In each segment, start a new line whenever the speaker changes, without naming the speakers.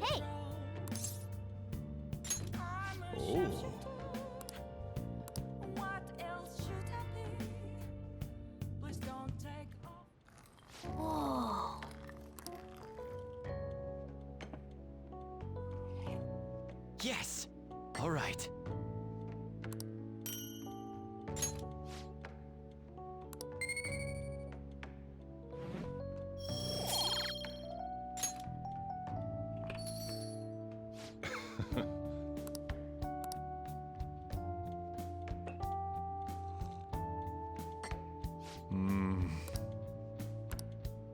Hey!
Oh.
Whoa.
Yes! All right.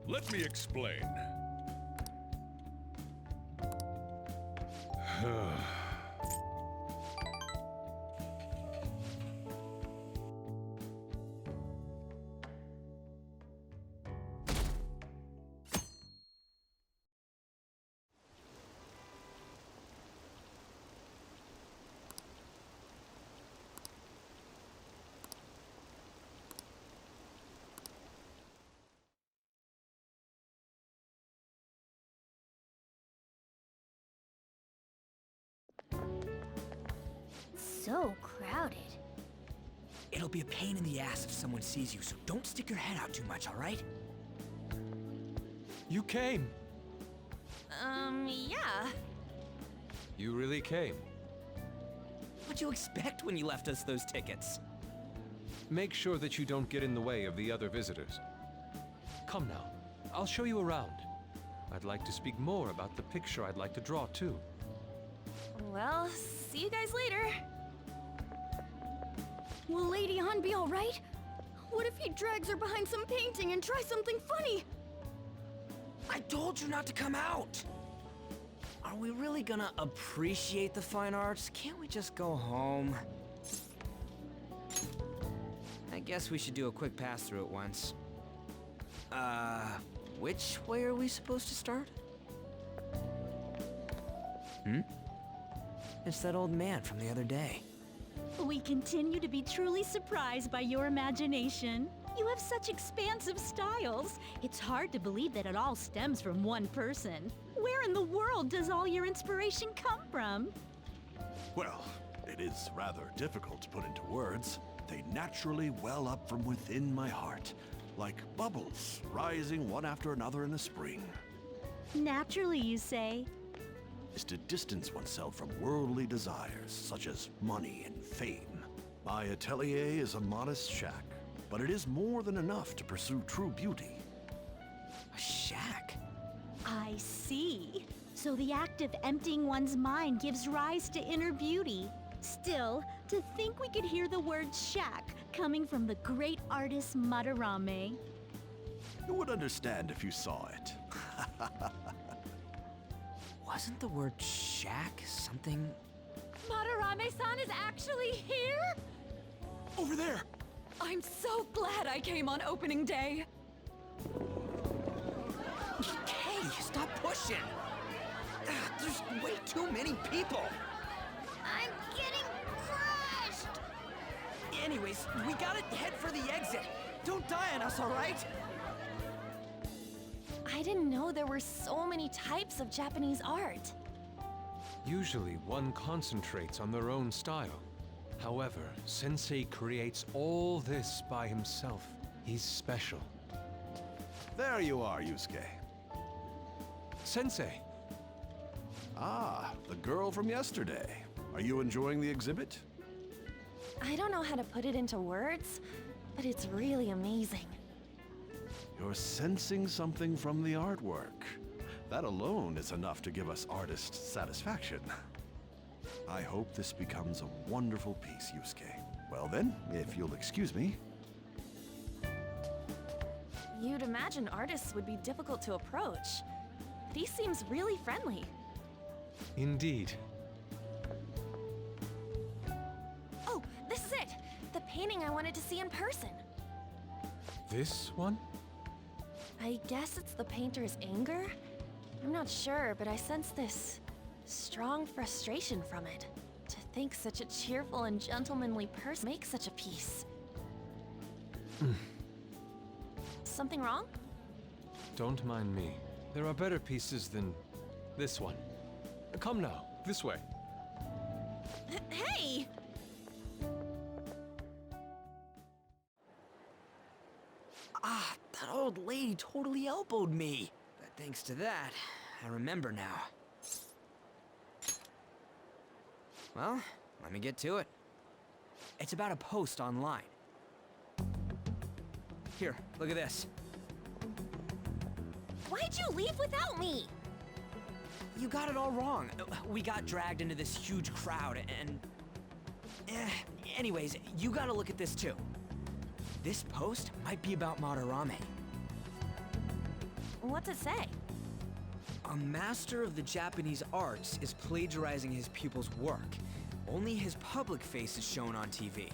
Let me explain.
So crowded.
It'll be a pain in the ass if someone sees you, so don't stick your head out too much, all right?
You came.
Yeah.
You really came.
What'd you expect when you left us those tickets?
Make sure that you don't get in the way of the other visitors. Come now, I'll show you around. I'd like to speak more about the picture I'd like to draw, too.
Well, see you guys later. Will Lady Han be alright? What if he drags her behind some painting and tries something funny?
I told you not to come out! Are we really gonna appreciate the fine arts? Can't we just go home? I guess we should do a quick pass-through at once. Which way are we supposed to start? It's that old man from the other day.
We continue to be truly surprised by your imagination. You have such expansive styles. It's hard to believe that it all stems from one person. Where in the world does all your inspiration come from?
Well, it is rather difficult to put into words. They naturally well up from within my heart, like bubbles rising one after another in the spring.
Naturally, you say?
Is to distance oneself from worldly desires, such as money and fame. My atelier is a modest shack, but it is more than enough to pursue true beauty.
A shack?
I see. So the act of emptying one's mind gives rise to inner beauty. Still, to think we could hear the word shack coming from the great artist Madarame.
You would understand if you saw it.
Wasn't the word shack something?
Madarame-san is actually here?
Over there!
I'm so glad I came on opening day.
Hey, stop pushing! There's way too many people!
I'm getting crushed!
Anyways, we gotta head for the exit. Don't die on us, all right?
I didn't know there were so many types of Japanese art.
Usually, one concentrates on their own style. However, Sensei creates all this by himself. He's special.
There you are, Yusuke.
Sensei!
Ah, the girl from yesterday. Are you enjoying the exhibit?
I don't know how to put it into words, but it's really amazing.
You're sensing something from the artwork. That alone is enough to give us artists satisfaction. I hope this becomes a wonderful piece, Yusuke. Well then, if you'll excuse me.
You'd imagine artists would be difficult to approach, but he seems really friendly.
Indeed.
Oh, this is it! The painting I wanted to see in person.
This one?
I guess it's the painter's anger? I'm not sure, but I sense this strong frustration from it. To think such a cheerful and gentlemanly person makes such a piece. Something wrong?
Don't mind me. There are better pieces than this one. Come now, this way.
Hey!
Ah, that old lady totally elbowed me. But thanks to that, I remember now. Well, let me get to it. It's about a post online. Here, look at this.
Why'd you leave without me?
You got it all wrong. We got dragged into this huge crowd and... Anyways, you gotta look at this too. This post might be about Madarame.
What's it say?
A master of the Japanese arts is plagiarizing his pupil's work. Only his public face is shown on TV.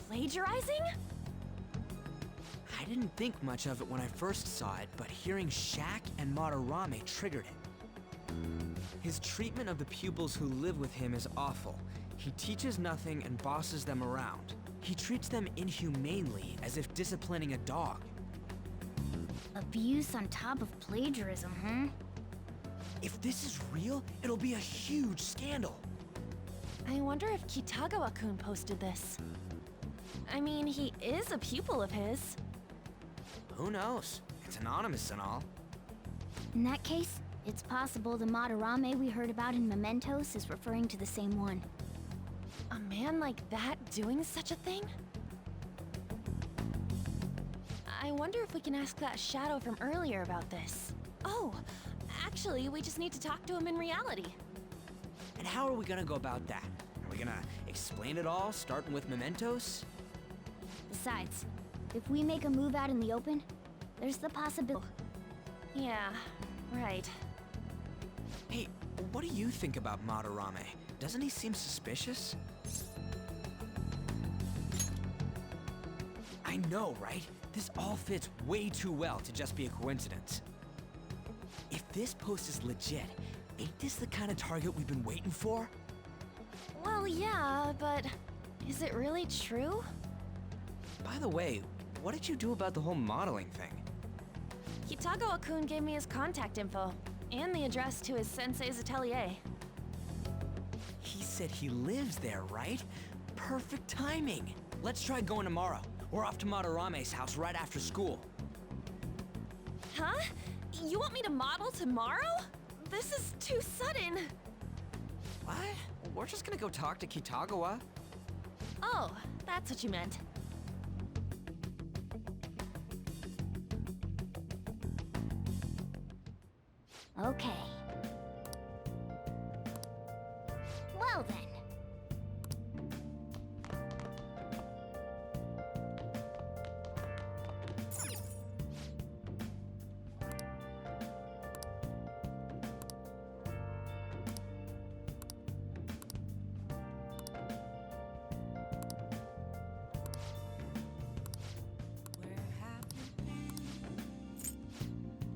Plagiarizing?
I didn't think much of it when I first saw it, but hearing Shaq and Madarame triggered it. His treatment of the pupils who live with him is awful. He teaches nothing and bosses them around. He treats them inhumanely, as if disciplining a dog.
Abuse on top of plagiarism, huh?
If this is real, it'll be a huge scandal.
I wonder if Kitagawa-kun posted this. I mean, he is a pupil of his.
Who knows? It's anonymous and all.
In that case, it's possible the Madarame we heard about in Mementos is referring to the same one.
A man like that doing such a thing? I wonder if we can ask that shadow from earlier about this. Oh, actually, we just need to talk to him in reality.
And how are we gonna go about that? Are we gonna explain it all, starting with Mementos?
Besides, if we make a move out in the open, there's the possibility.
Yeah, right.
Hey, what do you think about Madarame? Doesn't he seem suspicious? I know, right? This all fits way too well to just be a coincidence. If this post is legit, ain't this the kind of target we've been waiting for?
Well, yeah, but is it really true?
By the way, what did you do about the whole modeling thing?
Kitagawa-kun gave me his contact info, and the address to his sensei's atelier.
He said he lives there, right? Perfect timing. Let's try going tomorrow. We're off to Madarame's house right after school.
Huh? You want me to model tomorrow? This is too sudden.
What? We're just gonna go talk to Kitagawa.
Oh, that's what you meant.
Okay. Well then.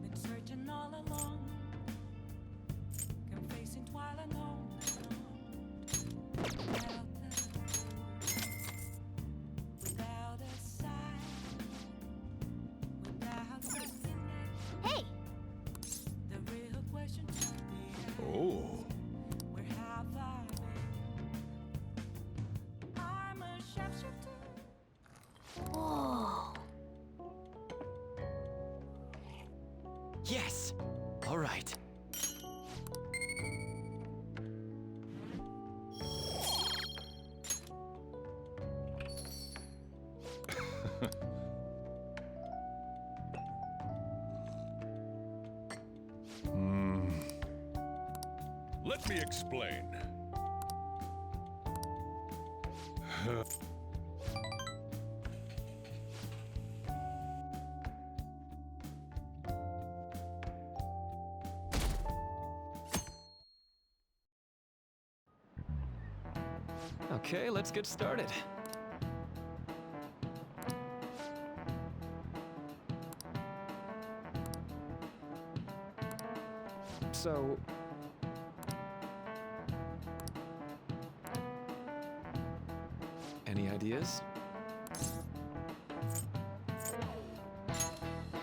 Been searching all along, confessing while alone. Without a sign, without resting it.
Hey!
The real question to be
Oh.
where have I been? I'm a sharpshooter.
Whoa.
Yes! All right.
Let me explain.
Okay, let's get started. So,
Any ideas?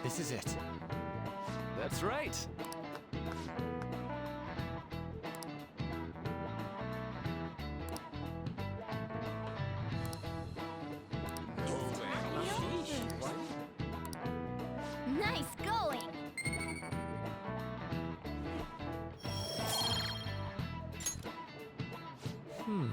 This is it.
That's right.
Nice going! Hmm.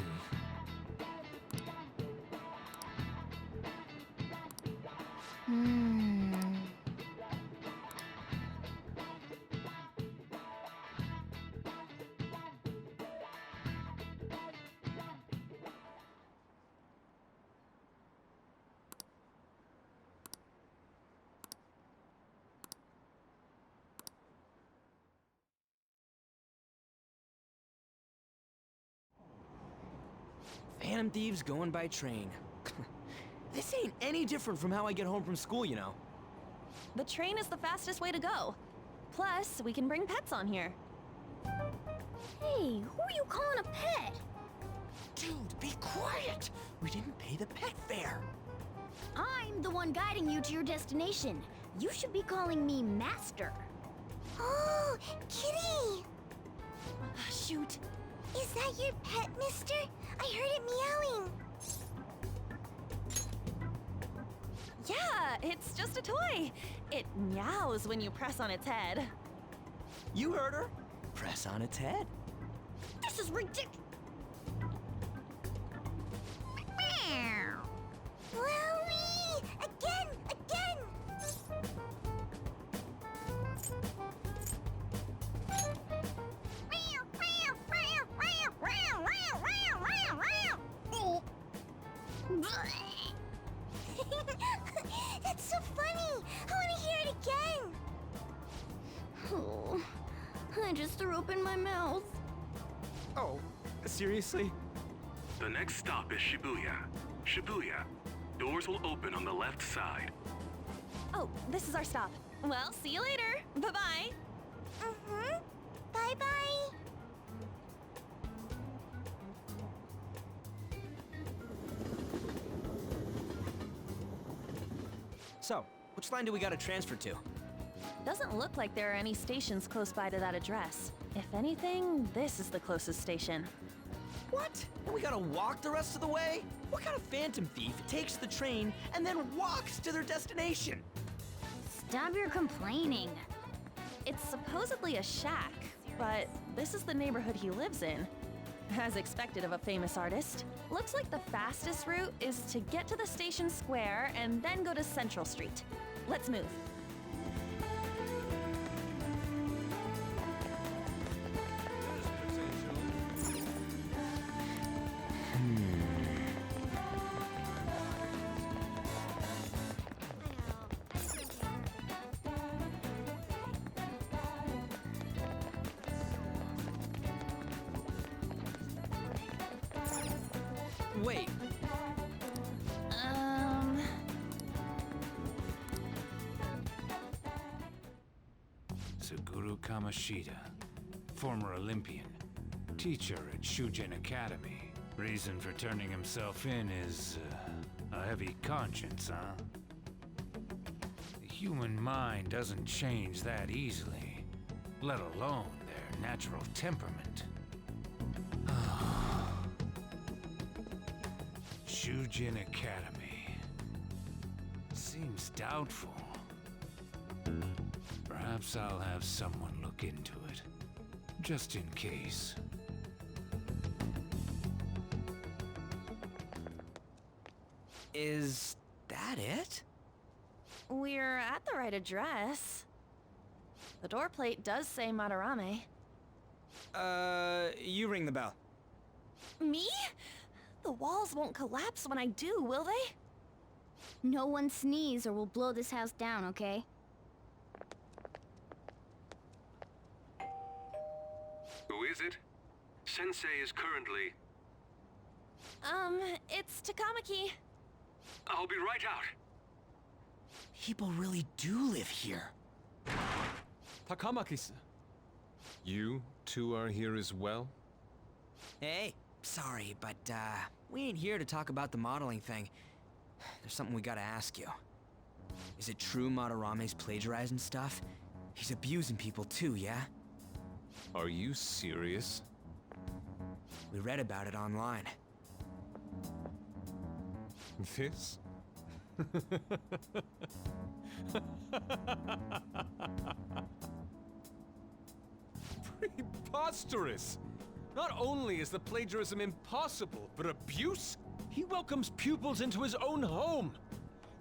Phantom thieves going by train. This ain't any different from how I get home from school, you know.
The train is the fastest way to go. Plus, we can bring pets on here.
Hey, who are you calling a pet?
Dude, be quiet! We didn't pay the pet fare.
I'm the one guiding you to your destination. You should be calling me Master.
Oh, Kitty!
Shoot.
Is that your pet, mister? I heard it meowing.
Yeah, it's just a toy. It meows when you press on its head.
You heard her. Press on its head.
This is ridiculous.
Wowie! Again! Again! That's so funny! I want to hear it again!
Oh, I just threw up in my mouth.
Oh, seriously?
The next stop is Shibuya. Shibuya. Doors will open on the left side.
Oh, this is our stop. Well, see you later. Bye-bye.
Mm-hmm. Bye-bye!
So, which line do we gotta transfer to?
Doesn't look like there are any stations close by to that address. If anything, this is the closest station.
What? And we gotta walk the rest of the way? What kind of phantom thief takes the train and then walks to their destination?
Stop your complaining.
It's supposedly a shack, but this is the neighborhood he lives in. As expected of a famous artist. Looks like the fastest route is to get to the station square and then go to Central Street. Let's move.
Wait,
Suguru Kamoshida, former Olympian, teacher at Shujin Academy. Reason for turning himself in is a heavy conscience, huh? The human mind doesn't change that easily, let alone their natural temperament. Shujin Academy. Seems doubtful. Perhaps I'll have someone look into it, just in case.
is that it?
We're at the right address. The door plate does say Madarame.
You ring the bell.
Me? The walls won't collapse when I do, will they?
No one sneeze or we'll blow this house down, okay?
Who is it? Sensei is currently...
It's Takamaki.
I'll be right out.
People really do live here.
Takamaki-san. You two are here as well?
Hey, Sorry, but, we ain't here to talk about the modeling thing. There's something we gotta ask you. Is it true Madarame's plagiarizing stuff? He's abusing people too, yeah?
Are you serious?
We read about it online.
This? Preposterous! Not only is the plagiarism impossible, but abuse? He welcomes pupils into his own home!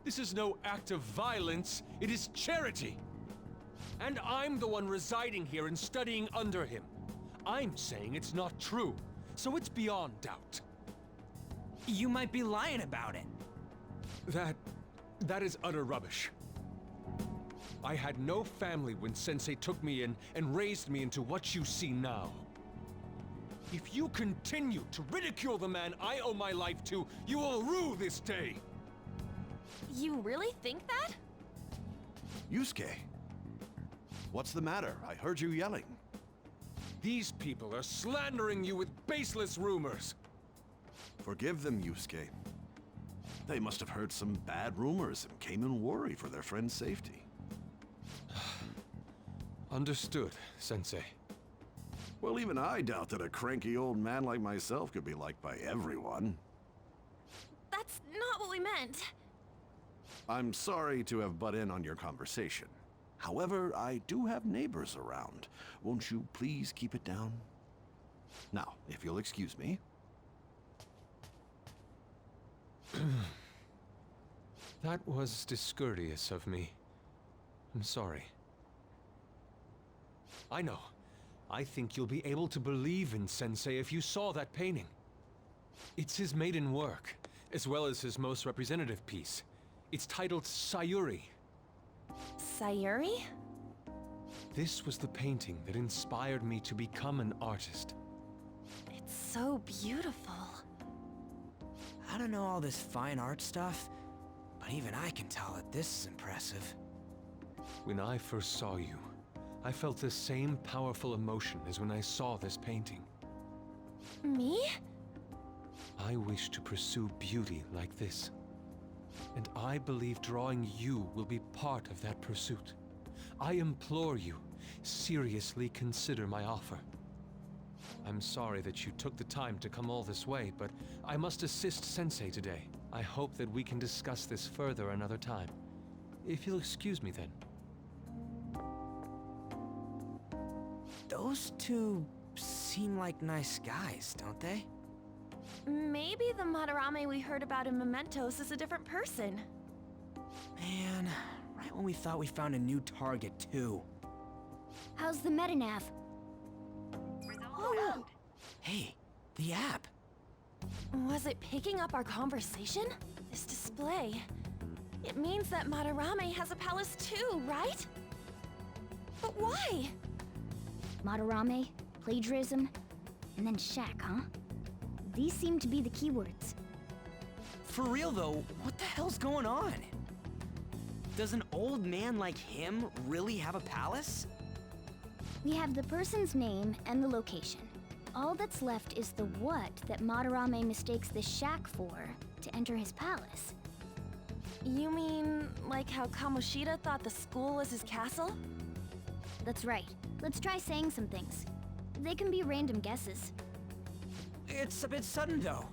This is no act of violence, it is charity! And I'm the one residing here and studying under him. I'm saying it's not true, so it's beyond doubt.
You might be lying about it.
That is utter rubbish. I had no family when Sensei took me in and raised me into what you see now. If you continue to ridicule the man I owe my life to, you will rue this day!
You really think that?
Yusuke, what's the matter? I heard you yelling.
These people are slandering you with baseless rumors!
Forgive them, Yusuke. They must have heard some bad rumors and came in worry for their friend's safety.
Understood, Sensei.
Well, even I doubt that a cranky old man like myself could be liked by everyone.
That's not what we meant.
I'm sorry to have butt in on your conversation. However, I do have neighbors around. Won't you please keep it down? Now, if you'll excuse me.
That was discourteous of me. I'm sorry. I know. I think you'll be able to believe in Sensei if you saw that painting. It's his maiden work, as well as his most representative piece. It's titled Sayuri.
Sayuri?
This was the painting that inspired me to become an artist.
It's so beautiful.
I don't know all this fine art stuff, but even I can tell that this is impressive.
When I first saw you, I felt the same powerful emotion as when I saw this painting.
Me?
I wish to pursue beauty like this. And I believe drawing you will be part of that pursuit. I implore you, seriously consider my offer. I'm sorry that you took the time to come all this way, but I must assist Sensei today. I hope that we can discuss this further another time. If you'll excuse me then.
Those two seem like nice guys, don't they?
Maybe the Madarame we heard about in Mementos is a different person.
Man, right when we thought we found a new target, too.
How's the metanav?
Oh,
Hey, the app.
was it picking up our conversation? This display. It means that Madarame has a palace too, right? But why?
Madarame, plagiarism, and then shack, huh? These seem to be the keywords.
For real, though, what the hell's going on? Does an old man like him really have a palace?
We have the person's name and the location. All that's left is the what that Madarame mistakes this shack for to enter his palace.
You mean like how Kamoshida thought the school was his castle?
That's right. Let's try saying some things. They can be random guesses.
It's a bit sudden, though.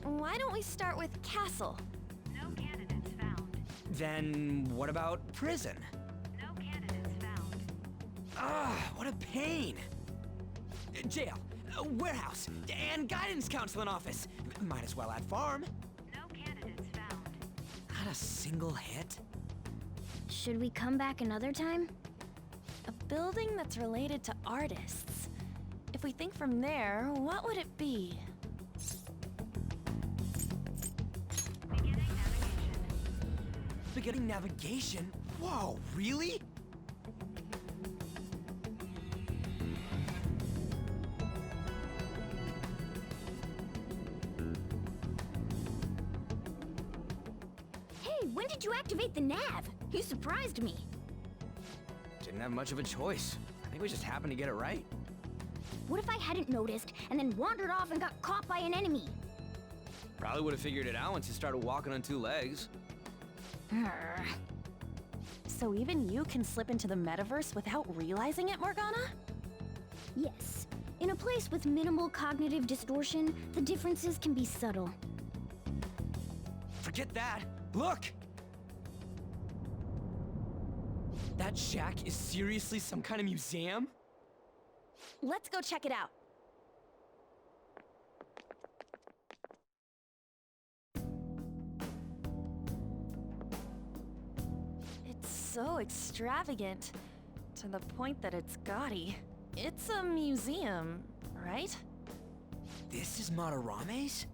Why don't we start with castle?
No candidates found.
Then what about prison?
No candidates found.
Ah, what a pain. Jail, warehouse, and guidance counseling office. Might as well add farm.
No candidates found.
Not a single hit.
Should we come back another time?
A building that's related to artists. If we think from there, what would it be?
Beginning navigation.
Beginning navigation? Whoa, really?
Hey, when did you activate the nav? You surprised me.
Didn't have much of a choice. I think we just happened to get it right.
What if I hadn't noticed and then wandered off and got caught by an enemy?
Probably would have figured it out once you started walking on two legs.
Grr.
So even you can slip into the metaverse without realizing it, Morgana?
Yes. In a place with minimal cognitive distortion, the differences can be subtle.
Forget that! Look! That shack is seriously some kind of museum?
Let's go check it out. It's so extravagant, to the point that it's gaudy. It's a museum, right?
This is Madarame's?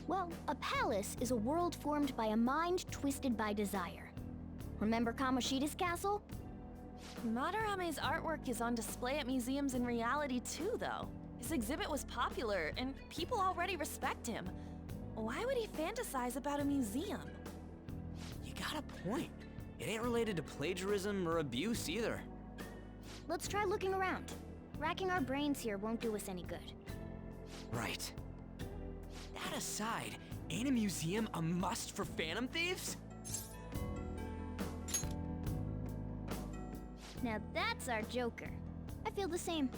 Well, a palace is a world formed by a mind twisted by desire. Remember Kamoshida's castle?
Madarame's artwork is on display at museums in reality too, though. His exhibit was popular, and people already respect him. Why would he fantasize about a museum?
You got a point. It ain't related to plagiarism or abuse either.
Let's try looking around. Racking our brains here won't do us any good.
Right. That aside, ain't a museum a must for Phantom Thieves?
Now that's our Joker. I feel the same.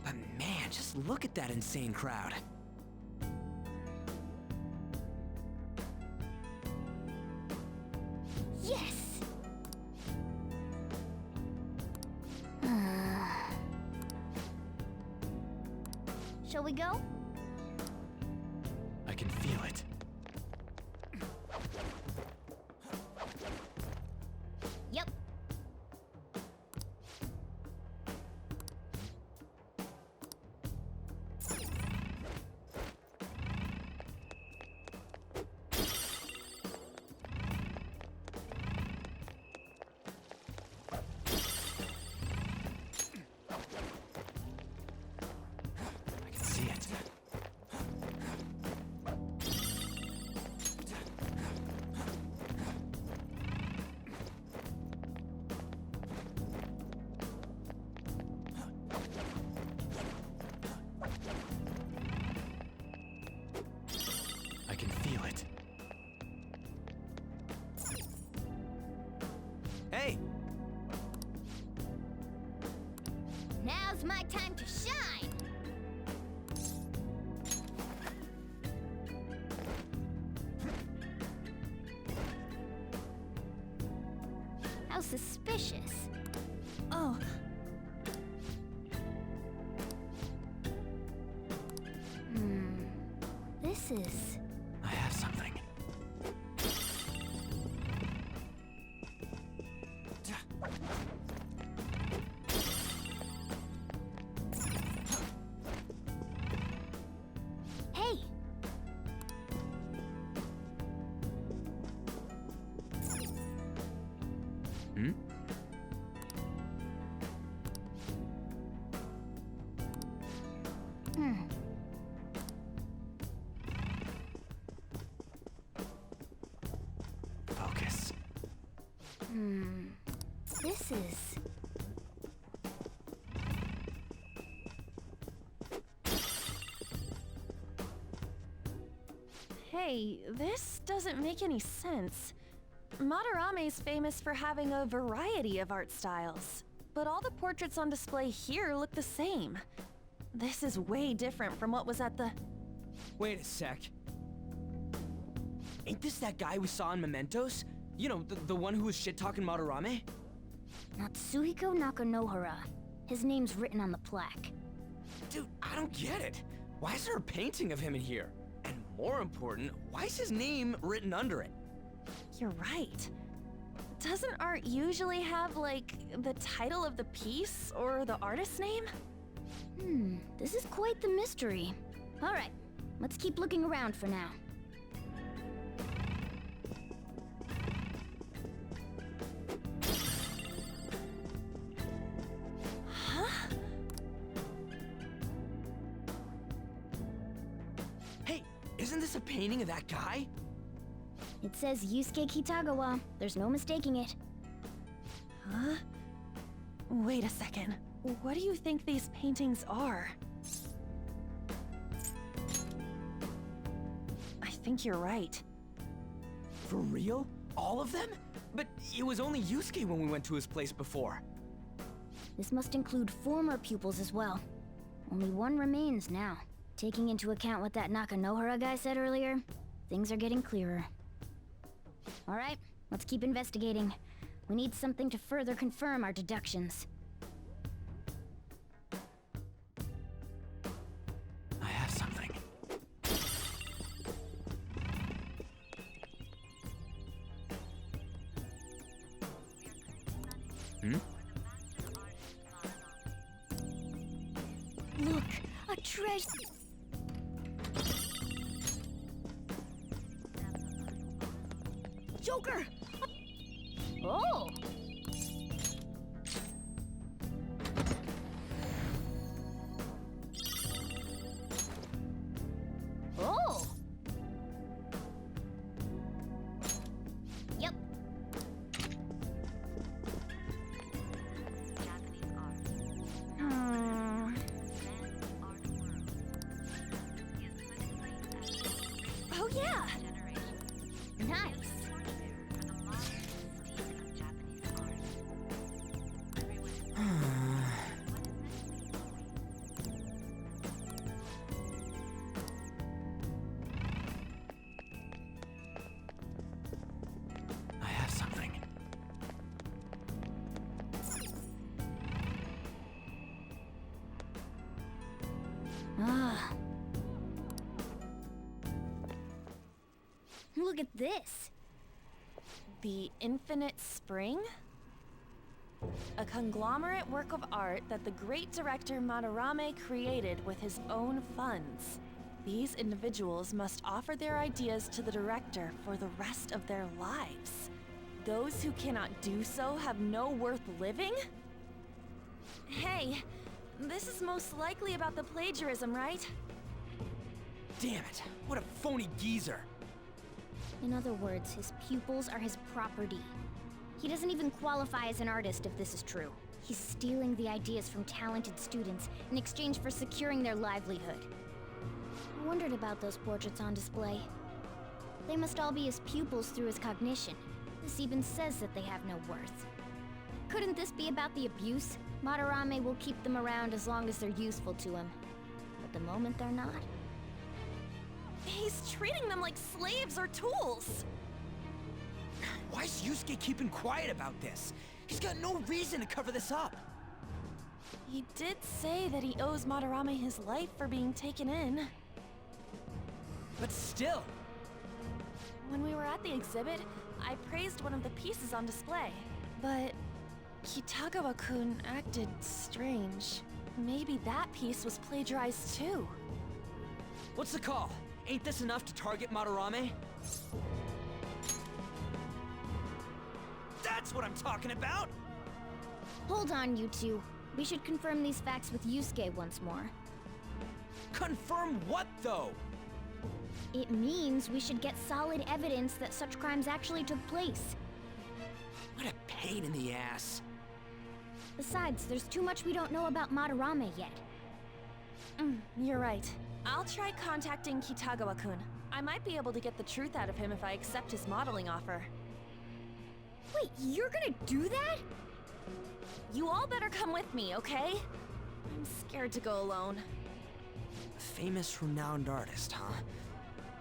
But man, just look at that insane crowd.
Yes! Shall we go?
I can feel it.
Yep.
I can see it. I can feel it.
Hey!
Now's my time to shine! How suspicious.
Oh,
This is...
I have something.
Hey!
Hmm?
Focus.
This is...
hey, this doesn't make any sense. Madarame's famous for having a variety of art styles, but all the portraits on display here look the same. This is way different from what was at the...
Wait a sec. Ain't this that guy we saw in Mementos? You know, the one who was shit-talking Madarame?
Natsuhiko Nakanohara. His name's written on the plaque.
Dude, I don't get it. Why is there a painting of him in here? And more important, why is his name written under it?
You're right. Doesn't art usually have, like, the title of the piece or the artist's name?
This is quite the mystery. All right, let's keep looking around for now.
Huh?
Hey, isn't this a painting of that guy?
It says Yusuke Kitagawa. There's no mistaking it.
Huh? Wait a second. What do you think these paintings are? I think you're right.
For real? All of them? But it was only Yusuke when we went to his place before.
This must include former pupils as well. Only one remains now. Taking into account what that Nakanohara guy said earlier, things are getting clearer. Alright, let's keep investigating. We need something to further confirm our deductions.
I have something.
Look, a treasure. Joker! Oh! Oh! Yep. Oh yeah! Nice.
I have something.
Ah. Look at this.
The Infinite Spring? A conglomerate work of art that the great director Madarame created with his own funds. These individuals must offer their ideas to the director for the rest of their lives. Those who cannot do so have no worth living? Hey, this is most likely about the plagiarism, right?
Damn it, what a phony geezer.
In other words, his pupils are his property. He doesn't even qualify as an artist if this is true. He's stealing the ideas from talented students in exchange for securing their livelihood. I wondered about those portraits on display. They must all be his pupils through his cognition. This even says that they have no worth. Couldn't this be about the abuse? Madarame will keep them around as long as they're useful to him. But the moment they're not...
He's treating them like slaves or tools!
Why is Yusuke keeping quiet about this? He's got no reason to cover this up.
He did say that he owes Madarame his life for being taken in.
But still.
When we were at the exhibit, I praised one of the pieces on display. But Kitagawa-kun acted strange. Maybe that piece was plagiarized too.
What's the call? Ain't this enough to target Madarame? That's what I'm talking about!
Hold on, you two. We should confirm these facts with Yusuke once more.
Confirm what, though?
It means we should get solid evidence that such crimes actually took place.
What a pain in the ass.
Besides, there's too much we don't know about Madarame yet.
You're right. I'll try contacting Kitagawa-kun. I might be able to get the truth out of him if I accept his modeling offer.
Wait, you're gonna do that?
You all better come with me, okay? I'm scared to go alone.
A famous, renowned artist, huh?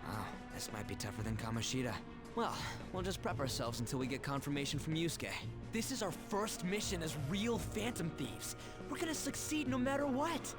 Oh, this might be tougher than Kamoshida. Well, we'll just prep ourselves until we get confirmation from Yusuke. This is our first mission as real Phantom Thieves. We're gonna succeed no matter what.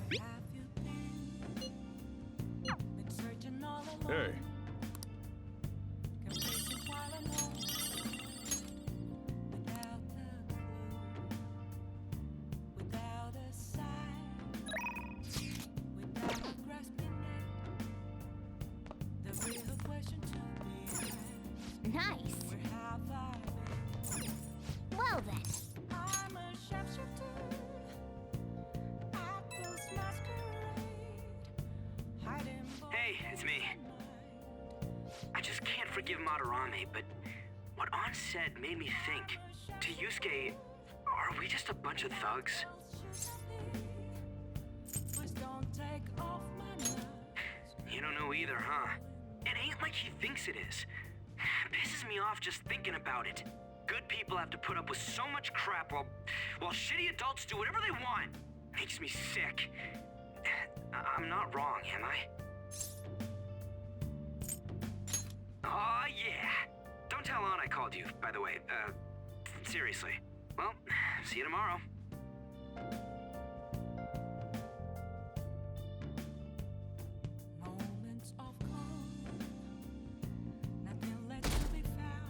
Where have you been? Been searching all alone.
Hey,
Confessing while alone.
forgive Madarame, but what An said made me think. To Yusuke, are we just a bunch of thugs? You don't know either, huh? It ain't like he thinks it is. Pisses me off just thinking about it. Good people have to put up with so much crap while shitty adults do whatever they want. Makes me sick. I'm not wrong, am I? Aw, yeah. Don't tell An I called you, by the way. Seriously. Well, see you tomorrow.
Moments of calm, nothing left to be found.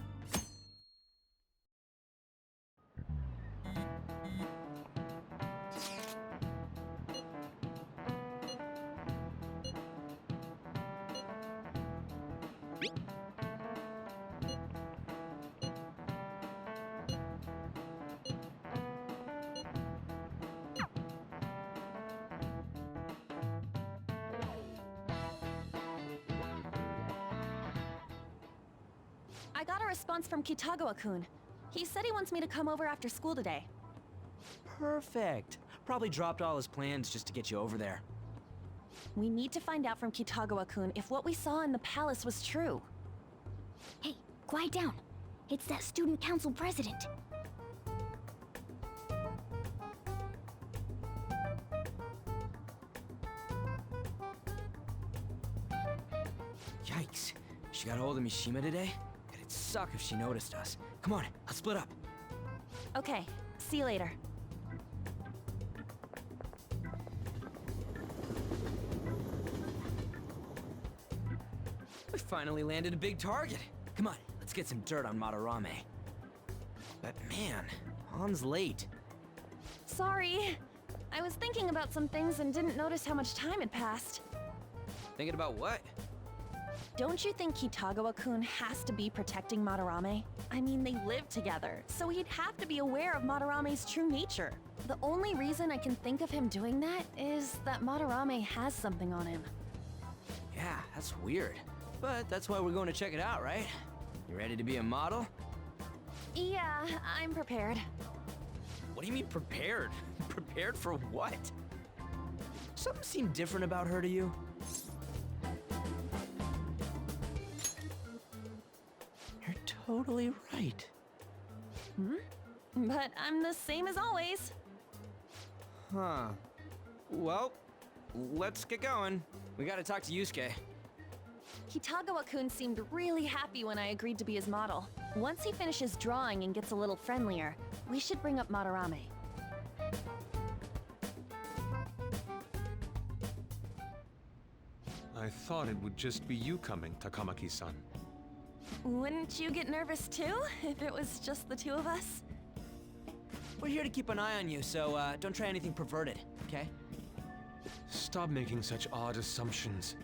I got a response from Kitagawa-kun. He said he wants me to come over after school today.
Perfect. Probably dropped all his plans just to get you over there.
We need to find out from Kitagawa-kun if what we saw in the palace was true.
Hey, quiet down. It's that student council president.
Yikes. She got hold of Mishima today? It'd suck if she noticed us. Come on, let's split up.
Okay, see you later.
We finally landed a big target. Come on, let's get some dirt on Madarame. But man, An's late.
Sorry. I was thinking about some things and didn't notice how much time had passed.
Thinking about what?
Don't you think Kitagawa-kun has to be protecting Madarame? I mean, they live together, so he'd have to be aware of Madarame's true nature. The only reason I can think of him doing that is that Madarame has something on him.
Yeah, that's weird. But that's why we're going to check it out, right? You ready to be a model?
Yeah, I'm prepared.
What do you mean prepared? Prepared for what? Something seemed different about her to you? You're totally right.
But I'm the same as always.
Huh. Well, let's get going. We gotta talk to Yusuke.
Kitagawa-kun seemed really happy when I agreed to be his model. Once he finishes drawing and gets a little friendlier, we should bring up Madarame.
I thought it would just be you coming, Takamaki-san.
Wouldn't you get nervous too, if it was just the two of us?
We're here to keep an eye on you, so don't try anything perverted, okay?
Stop making such odd assumptions.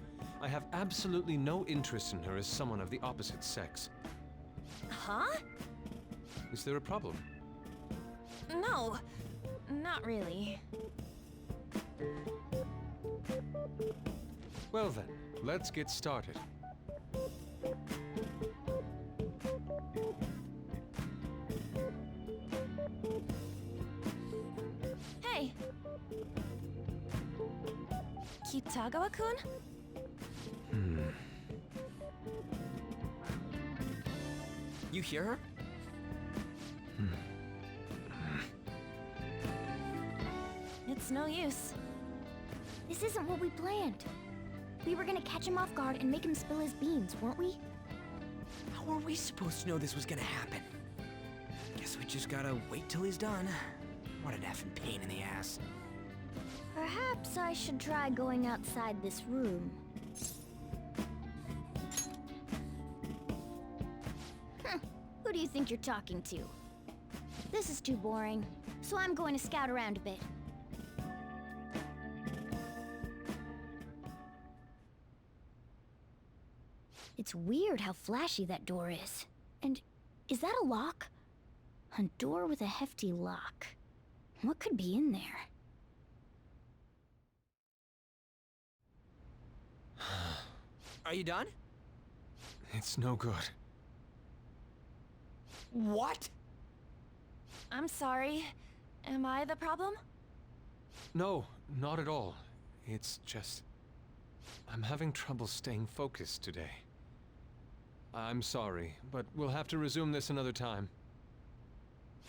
I have absolutely no interest in her as someone of the opposite sex.
Huh?
Is there a problem?
No, not really.
Well then, let's get started.
Hey! Kitagawa-kun?
You hear her?
It's no use.
This isn't what we planned. We were gonna catch him off guard and make him spill his beans, weren't we?
How were we supposed to know this was gonna happen? Guess we just gotta wait till he's done. What an effing pain in the ass.
Perhaps I should try going outside this room. Who do you think you're talking to? This is too boring, so I'm going to scout around a bit. It's weird how flashy that door is. And is that a lock? A door with a hefty lock. What could be in there?
Are you done?
It's no good.
What?
I'm sorry. Am I the problem?
No, not at all. It's just... I'm having trouble staying focused today. I'm sorry, but we'll have to resume this another time.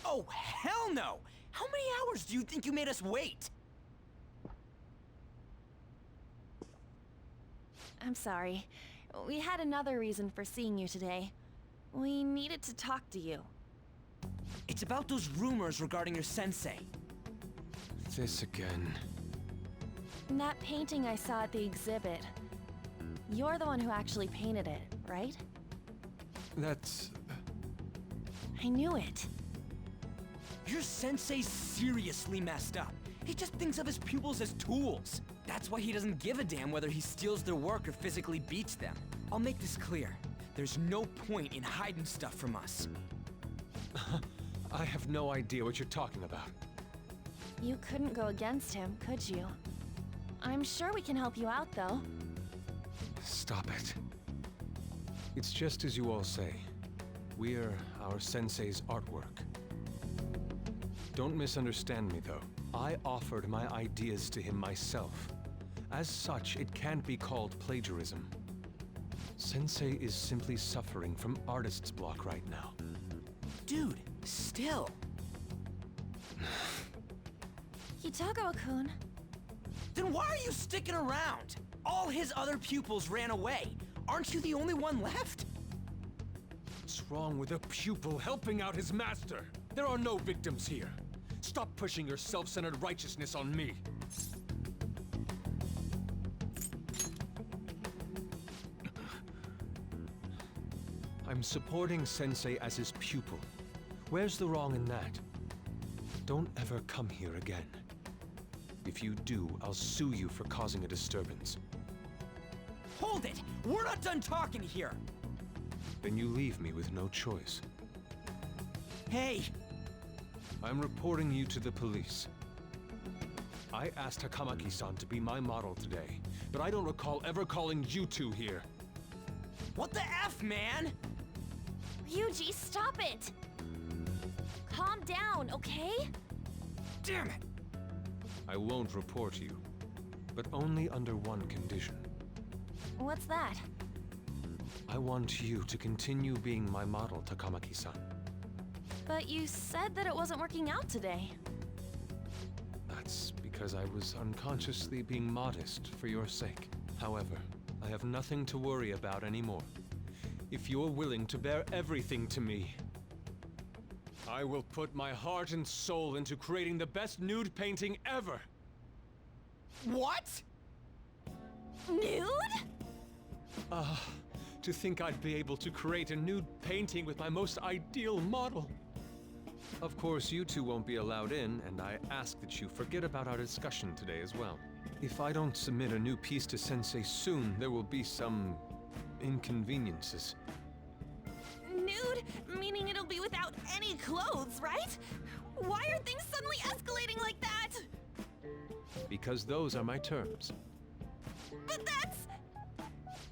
Oh, hell no! How many hours do you think you made us wait?
I'm sorry. We had another reason for seeing you today. We needed to talk to you.
It's about those rumors regarding your sensei.
This again.
That painting I saw at the exhibit. You're the one who actually painted it, right?
That's...
I knew it.
Your sensei's seriously messed up. He just thinks of his pupils as tools. That's why he doesn't give a damn whether he steals their work or physically beats them. I'll make this clear. There's no point in hiding stuff from us.
I have no idea what you're talking about.
You couldn't go against him, could you? I'm sure we can help you out, though.
Stop it. It's just as you all say. We're our sensei's artwork. Don't misunderstand me, though. I offered my ideas to him myself. As such, it can't be called plagiarism. Sensei is simply suffering from artist's block right now.
Dude, still.
Kitagawa-kun.
Then why are you sticking around? All his other pupils ran away. Aren't you the only one left?
What's wrong with a pupil helping out his master? There are no victims here. Stop pushing your self-centered righteousness on me. I'm supporting Sensei as his pupil. Where's the wrong in that? Don't ever come here again. If you do, I'll sue you for causing a disturbance.
Hold it! We're not done talking here!
Then you leave me with no choice.
Hey!
I'm reporting you to the police. I asked Takamaki-san to be my model today, but I don't recall ever calling you two here.
What the F, man?
Ryuji, stop it! Calm down, okay?
Damn it!
I won't report you, but only under one condition.
What's that?
I want you to continue being my model, Takamaki-san.
But you said that it wasn't working out today.
That's because I was unconsciously being modest for your sake. However, I have nothing to worry about anymore. If you're willing to bear everything to me, I will put my heart and soul into creating the best nude painting ever!
What?
Nude?
To think I'd be able to create a nude painting with my most ideal model. Of course, you two won't be allowed in, and I ask that you forget about our discussion today as well. If I don't submit a new piece to Sensei soon, there will be some inconveniences.
Nude? Meaning it'll be without any clothes, right? Why are things suddenly escalating like that?
Because those are my terms.
But that's...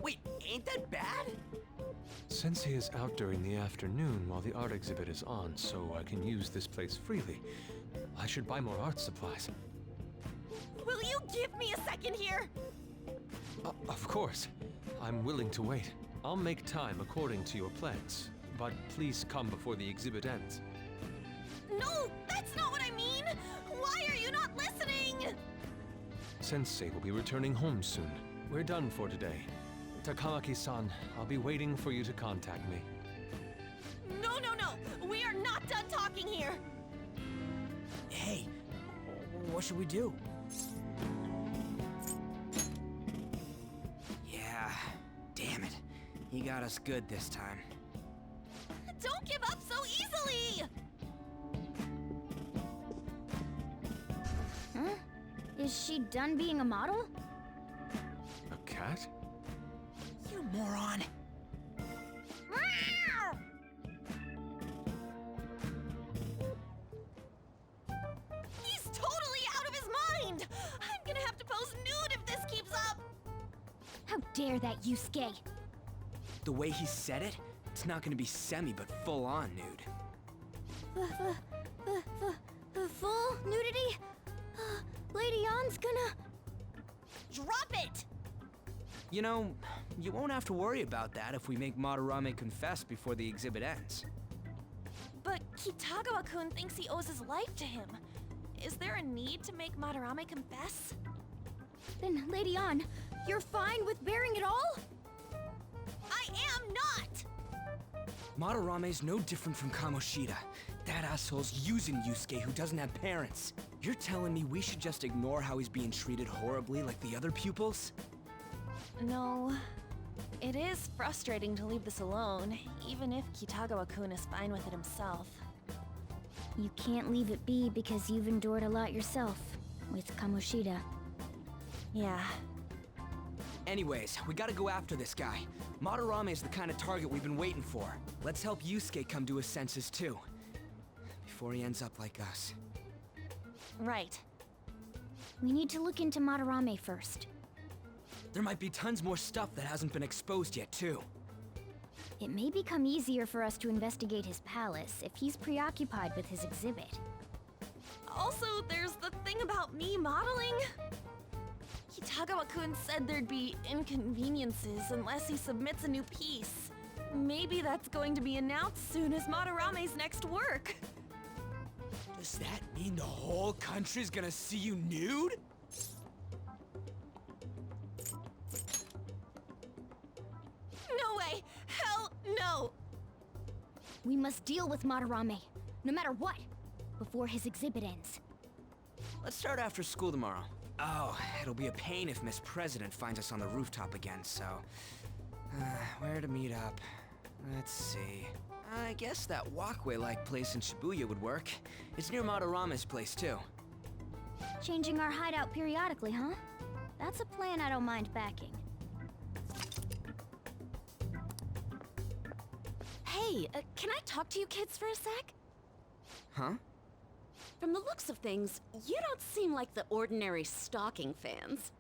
Wait, ain't that bad?
Sensei is out during the afternoon while the art exhibit is on, so I can use this place freely. I should buy more art supplies.
Will you give me a second here?
Of course. I'm willing to wait. I'll make time according to your plans, but please come before the exhibit ends.
No, that's not what I mean! Why are you not listening?
Sensei will be returning home soon. We're done for today. Takamaki-san, I'll be waiting for you to contact me.
No! We are not done talking here!
Hey, what should we do? Yeah, damn it. He got us good this time.
Don't give up so easily!
Huh? Is she done being a model?
A cat?
You moron!
He's totally out of his mind! I'm gonna have to pose nude if this keeps up!
How dare that, Yusuke?
The way he said it, it's not gonna be semi but full on nude.
Full nudity? Lady Yan's gonna...
Drop it!
You know, you won't have to worry about that if we make Madarame confess before the exhibit ends.
But Kitagawa-kun thinks he owes his life to him. Is there a need to make Madarame confess?
Then, Lady Yan, you're fine with bearing it all?
I am not!
Madarame's no different from Kamoshida. That asshole's using Yusuke who doesn't have parents. You're telling me we should just ignore how he's being treated horribly like the other pupils?
No. It is frustrating to leave this alone, even if Kitagawa-kun is fine with it himself.
You can't leave it be because you've endured a lot yourself, with Kamoshida.
Yeah.
Anyways, we gotta go after this guy. Madarame is the kind of target we've been waiting for. Let's help Yusuke come to his senses too. Before he ends up like us.
Right.
We need to look into Madarame first.
There might be tons more stuff that hasn't been exposed yet too.
It may become easier for us to investigate his palace if he's preoccupied with his exhibit.
Also, there's the thing about me modeling. Kitagawa-kun said there'd be inconveniences unless he submits a new piece. Maybe that's going to be announced soon as Madarame's next work.
Does that mean the whole country's gonna see you nude?
No way! Hell no!
We must deal with Madarame, no matter what, before his exhibit ends.
Let's start after school tomorrow. Oh, it'll be a pain if Miss President finds us on the rooftop again, so... where to meet up? Let's see... I guess that walkway-like place in Shibuya would work. It's near Madarame's place, too.
Changing our hideout periodically, huh? That's a plan I don't mind backing.
Hey, can I talk to you kids for a sec?
Huh?
From the looks of things, you don't seem like the ordinary stalking fans.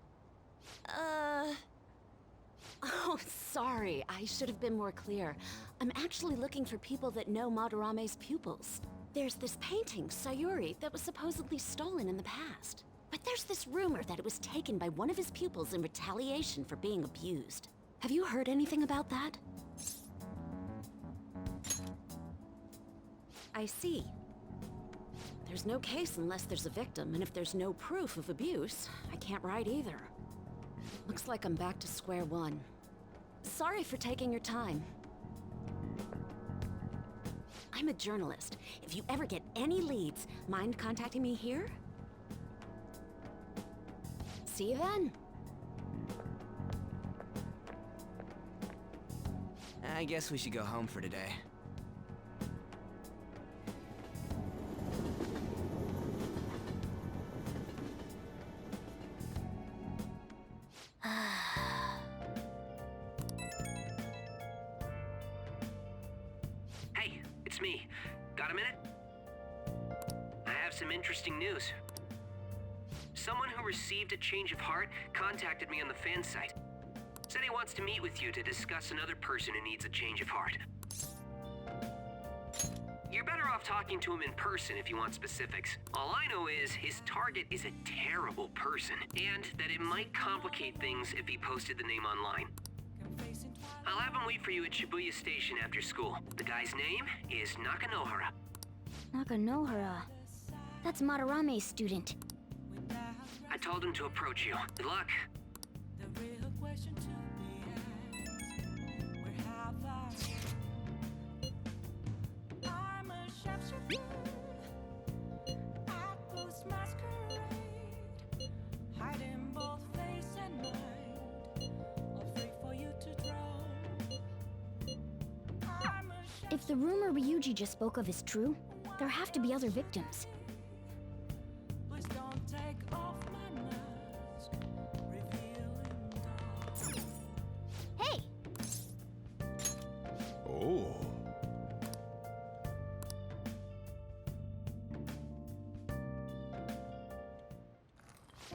Oh, sorry. I should have been more clear. I'm actually looking for people that know Madarame's pupils. There's this painting, Sayuri, that was supposedly stolen in the past. But there's this rumor that it was taken by one of his pupils in retaliation for being abused. Have you heard anything about that? I see. There's no case unless there's a victim, and if there's no proof of abuse, I can't write either. Looks like I'm back to square one. Sorry for taking your time. I'm a journalist. If you ever get any leads, mind contacting me here? See you then.
I guess we should go home for today.
Hey, it's me. Got a minute? I have some interesting news. Someone who received a change of heart contacted me on the fan site. Said he wants to meet with you to discuss another person who needs a change of heart. You're better off talking to him in person if you want specifics. All I know is his target is a terrible person, and that it might complicate things if he posted the name online. I'll have him wait for you at Shibuya Station after school. The guy's name is Nakanohara.
Nakanohara. That's Madarame's student.
I told him to approach you. Good luck.
The real question to be asked, where have I'm a sharpshooter at Ghost Masquerade, hiding both face and mind, afraid for you to drown.
If the rumor Ryuji just spoke of is true, there have to be other victims.
Please don't take off my mask, revealing dark.
Hey!
Oh.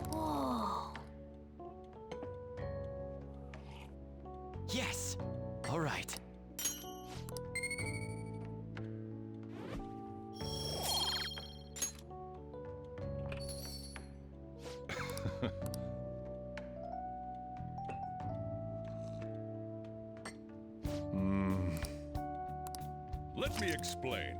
Whoa!
Yes! All right.
Let me explain.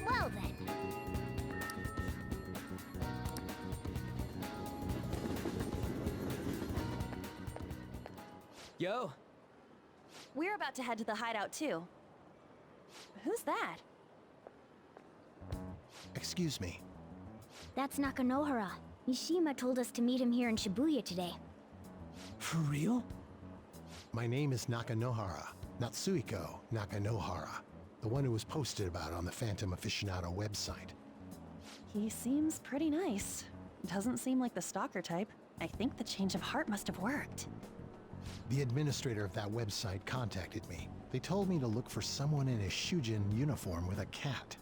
Well then.
Yo,
We're about to head to the hideout too. Who's that?
Excuse me.
That's Nakanohara. Mishima told us to meet him here in Shibuya today.
For real? My name is Nakanohara, Natsuhiko Nakanohara, the one who was posted about on the Phantom Aficionado website.
He seems pretty nice. Doesn't seem like the stalker type. I think the change of heart must have worked.
The administrator of that website contacted me. They told me to look for someone in a Shujin uniform with a cat.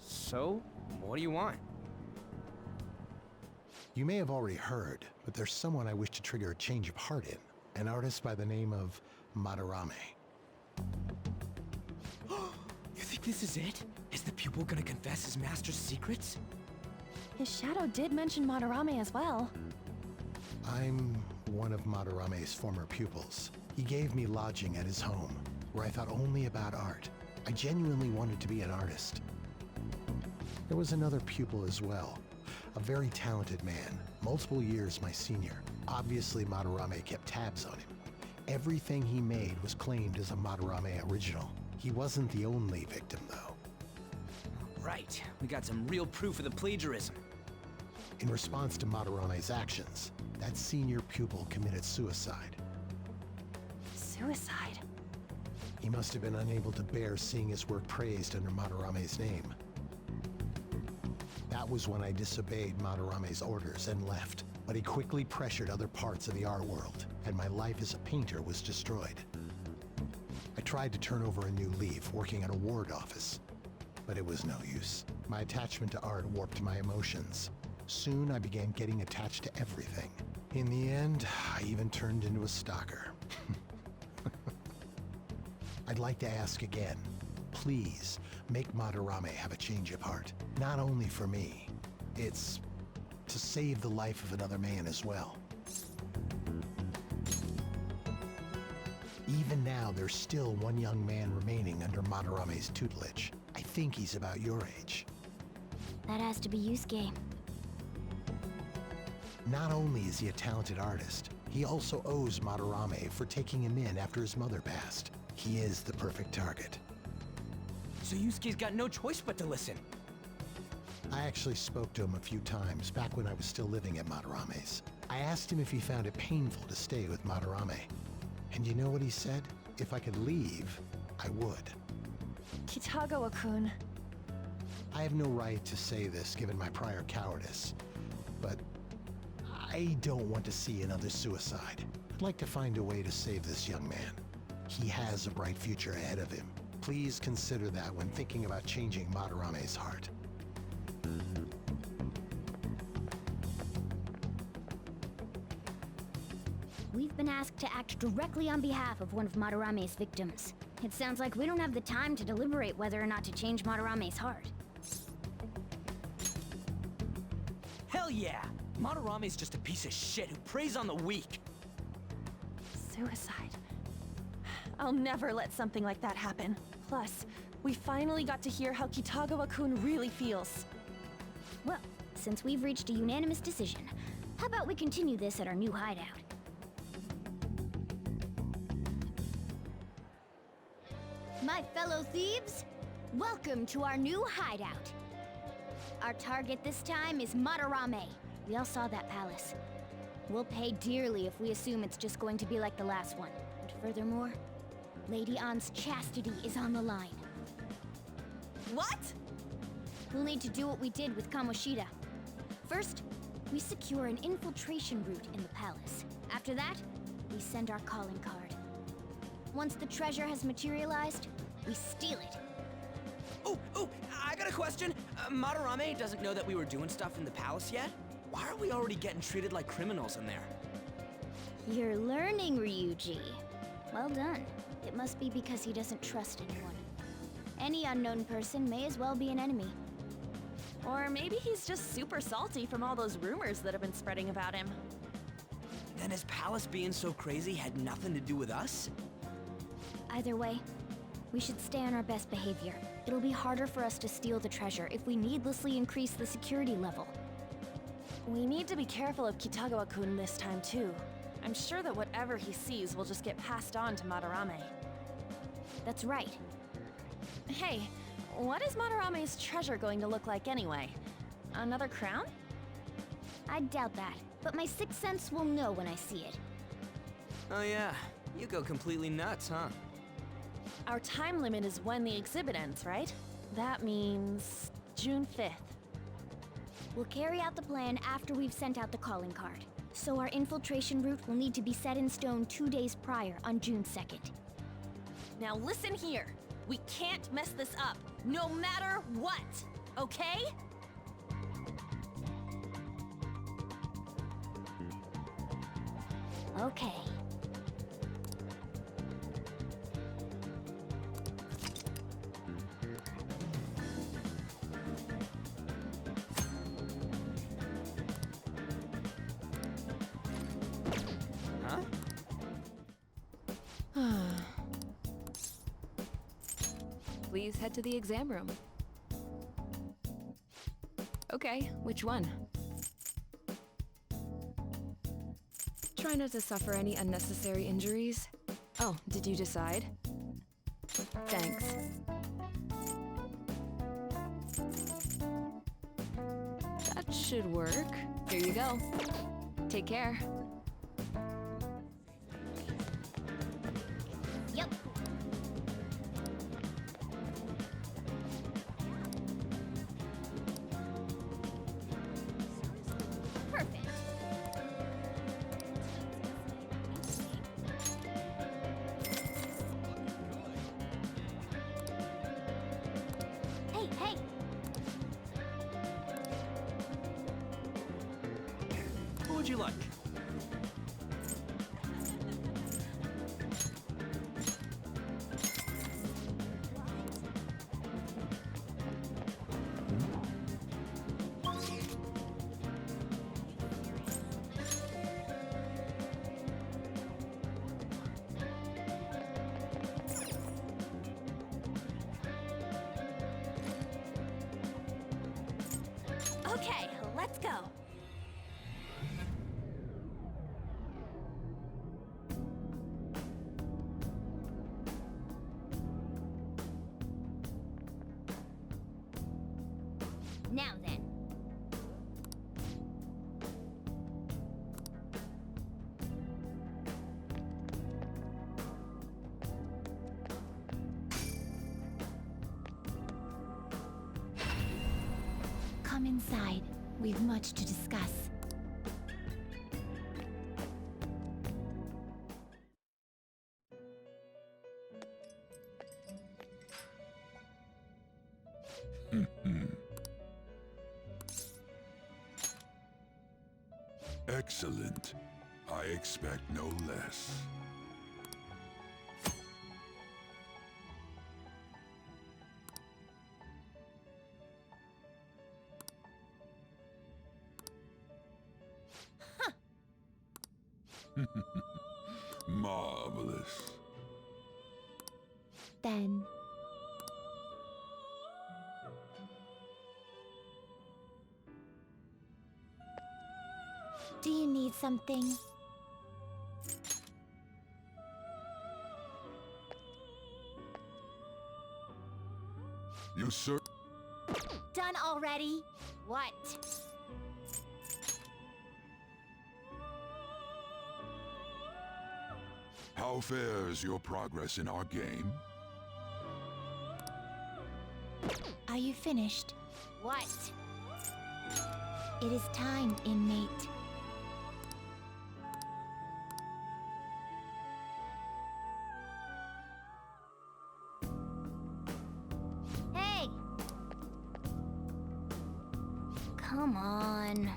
so what do you want?
You may have already heard, but there's someone I wish to trigger a change of heart in. An artist by the name of Madarame.
You think this is it? Is the pupil gonna confess his master's secrets?
His shadow did mention Madarame as well.
I'm one of Madarame's former pupils. He gave me lodging at his home, where I thought only about art. I genuinely wanted to be an artist. There was another pupil as well, a very talented man, multiple years my senior. Obviously, Madarame kept tabs on him. Everything he made was claimed as a Madarame original. He wasn't the only victim, though.
Right, we got some real proof of the plagiarism.
In response to Madarame's actions, that senior pupil committed suicide.
Suicide?
He must have been unable to bear seeing his work praised under Madarame's name. That was when I disobeyed Madarame's orders and left, but he quickly pressured other parts of the art world, and my life as a painter was destroyed. I tried to turn over a new leaf, working at a ward office, but it was no use. My attachment to art warped my emotions. Soon I began getting attached to everything. In the end, I even turned into a stalker. I'd like to ask again, please make Madarame have a change of heart. Not only for me, it's to save the life of another man as well. Even now, there's still one young man remaining under Madarame's tutelage. I think he's about your age.
That has to be Yusuke.
Not only is he a talented artist, he also owes Madarame for taking him in after his mother passed. He is the perfect target.
So Yusuke's got no choice but to listen.
I actually spoke to him a few times back when I was still living at Madarame's. I asked him if he found it painful to stay with Madarame. And you know what he said? If I could leave, I would.
Kitagawa-kun.
I have no right to say this given my prior cowardice, but I don't want to see another suicide. I'd like to find a way to save this young man. He has a bright future ahead of him. Please consider that when thinking about changing Madarame's heart.
We've been asked to act directly on behalf of one of Madarame's victims. It sounds like we don't have the time to deliberate whether or not to change Madarame's heart.
Hell yeah! Madarame's just a piece of shit who preys on the weak.
Suicide. I'll never let something like that happen. Plus, we finally got to hear how Kitagawa-kun really feels.
Well, since we've reached a unanimous decision, how about we continue this at our new hideout? My fellow thieves, welcome to our new hideout. Our target this time is Madarame. We all saw that palace. We'll pay dearly if we assume it's just going to be like the last one. And furthermore, Lady Ann's chastity is on the line.
What?
We'll need to do what we did with Kamoshida. First, we secure an infiltration route in the palace. After that, we send our calling card. Once the treasure has materialized, we steal it.
Oh, I got a question. Madarame doesn't know that we were doing stuff in the palace yet? Why are we already getting treated like criminals in there?
You're learning, Ryuji. Well done. It must be because he doesn't trust anyone. Any unknown person may as well be an enemy.
Or maybe he's just super salty from all those rumors that have been spreading about him.
Then his palace being so crazy had nothing to do with us?
Either way, we should stay on our best behavior. It'll be harder for us to steal the treasure if we needlessly increase the security level.
We need to be careful of Kitagawa-kun this time too. I'm sure that whatever he sees will just get passed on to Madarame.
That's right.
Hey, what is Madarame's treasure going to look like anyway? Another crown?
I doubt that, but my sixth sense will know when I see it.
Oh yeah, you go completely nuts, huh?
Our time limit is when the exhibit ends, right? That means June 5th.
We'll carry out the plan after we've sent out the calling card. So our infiltration route will need to be set in stone 2 days prior on June 2nd.
Now listen here. We can't mess this up, no matter what, okay?
Okay.
Please head to the exam room. Okay, which one? Try not to suffer any unnecessary injuries. Oh, did you decide? Thanks. That should work. Here you go. Take care.
Yep. Perfect. Hey, hey!
What would you like?
Okay, let's go. Now then.
Come inside. We've much to discuss.
Excellent. I expect no less. Marvelous.
Then... Do you need something?
You sir.
Done already? What?
How fares your progress in our game?
Are you finished?
What?
It is time, inmate.
Hey! Come on.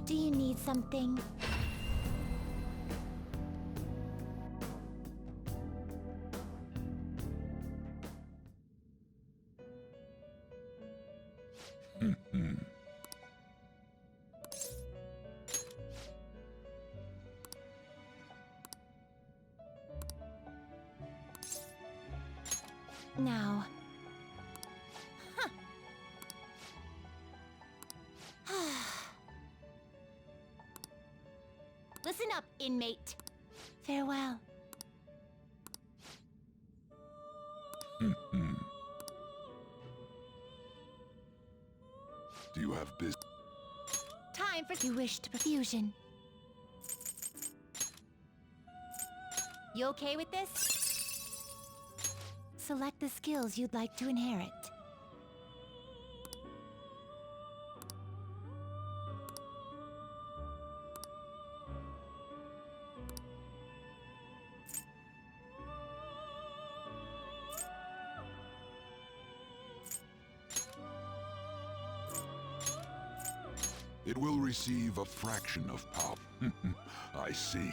Do you need something? Now.
Listen up, inmate.
Farewell.
Do you have business?
Time for you wish to perfusion.
You okay with this?
Select the skills you'd like to inherit.
It will receive a fraction of power. I see.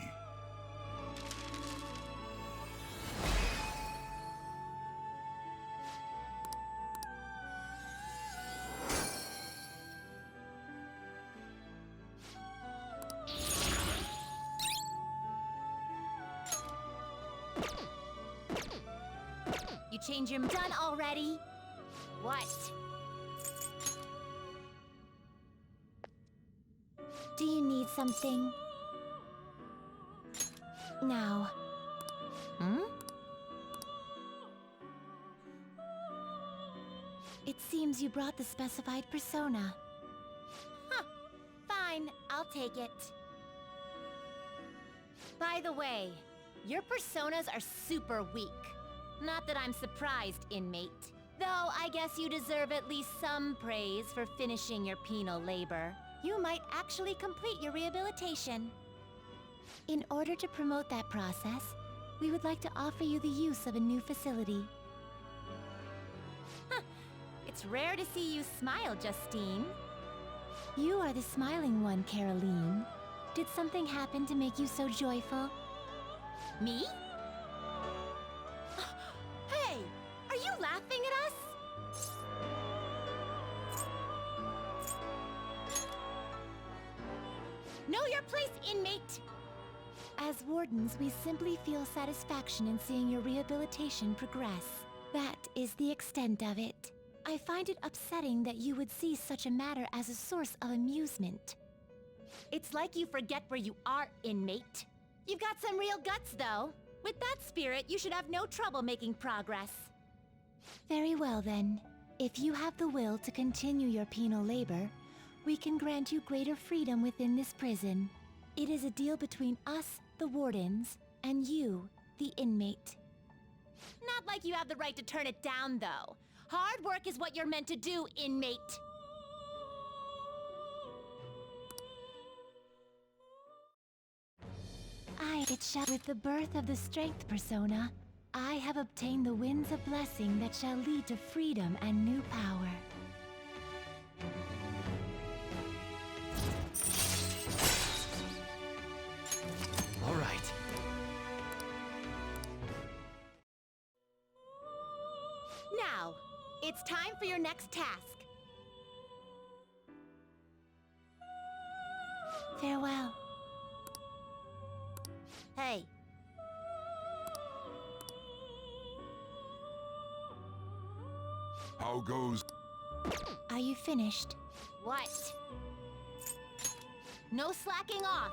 You change your done already? What?
Do you need something? Now. It seems you brought the specified persona.
Huh. Fine, I'll take it. By the way, your personas are super weak. Not that I'm surprised, inmate. Though I guess you deserve at least some praise for finishing your penal labor. You might actually complete your rehabilitation.
In order to promote that process, we would like to offer you the use of a new facility.
It's rare to see you smile, Justine.
You are the smiling one, Caroline. Did something happen to make you so joyful?
Me? Hey! Are you laughing at us? Know your place, inmate!
As wardens, we simply feel satisfaction in seeing your rehabilitation progress. That is the extent of it. I find it upsetting that you would see such a matter as a source of amusement.
It's like you forget where you are, inmate. You've got some real guts, though. With that spirit, you should have no trouble making progress.
Very well, then. If you have the will to continue your penal labor, we can grant you greater freedom within this prison. It is a deal between us, the wardens, and you, the inmate.
Not like you have the right to turn it down, though. Hard work is what you're meant to do, inmate.
It shall with the birth of the strength persona, I have obtained the winds of blessing that shall lead to freedom and new power.
All right.
Now, it's time for your next task.
Farewell.
Hey.
How goes?
Are you finished?
What? No slacking off.